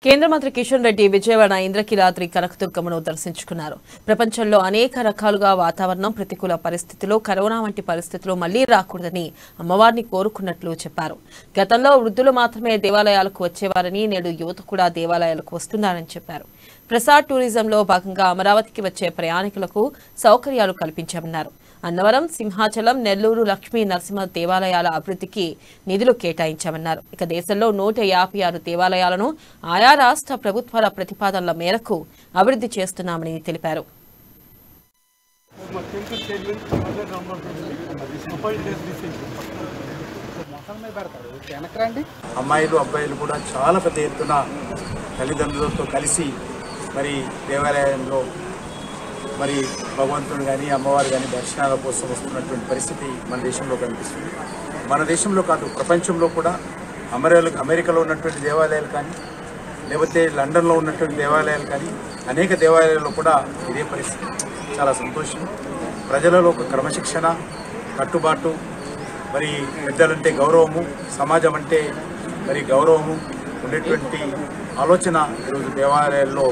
కేంద్ర మంత్రి కిషన్ రెడ్డి విజయవాడ ఇంద్రకీలాద్రి కనకదుర్గమ్మను దర్శించుకున్నారు. ప్రపంచంలో అనేక రకాలుగా వాతావరణం ప్రతికూల పరిస్థితుల్లో కరోనా వంటి పరిస్థితులు మళ్లీ రాకూడదని అమ్మవారిని కోరుకున్నట్లు చెప్పారు. గతంలో వృద్ధులు మాత్రమే దేవాలయాలకు వచ్చేవారని నేడు యువత కూడా దేవాలయాలకు వస్తున్నారని చెప్పారు. ప్రసాద్ టూరిజంలో భాగంగా అమరావతికి వచ్చే ప్రయాణికులకు సౌకర్యాలు కల్పించామన్నారు. అన్నవరం, సింహాచలం, నెల్లూరు లక్ష్మీ నరసింహ దేవాలయాల అభివృద్ధికి నిధులు కేటాయించామన్నారు. ఇక దేశంలో 156 దేవాలయాలను ఆయా రాష్ట్ర ప్రభుత్వాల ప్రతిపాదనల మేరకు అభివృద్ధి చేస్తున్నామని తెలిపారు. అమ్మాయిలు అబ్బాయిలు కూడా చాలా పెద్ద ఎత్తున తల్లిదండ్రులతో కలిసి మరి దేవాలయంలో మరి భగవంతుడు కానీ అమ్మవారు కానీ దర్శనాల కోసం వస్తున్నటువంటి పరిస్థితి మన దేశంలో కనిపిస్తుంది. మన దేశంలో కాదు, ప్రపంచంలో కూడా అమెరికాలో ఉన్నటువంటి దేవాలయాలు కానీ, లేకపోతే లండన్లో ఉన్నటువంటి దేవాలయాలు కానీ, అనేక దేవాలయాల్లో కూడా ఇదే పరిస్థితి. చాలా సంతోషం. ప్రజలలో ఒక క్రమశిక్షణ, కట్టుబాటు, మరి పెద్దలంటే గౌరవము, సమాజం అంటే మరి గౌరవము ఉండేటువంటి ఆలోచన ఈరోజు దేవాలయాల్లో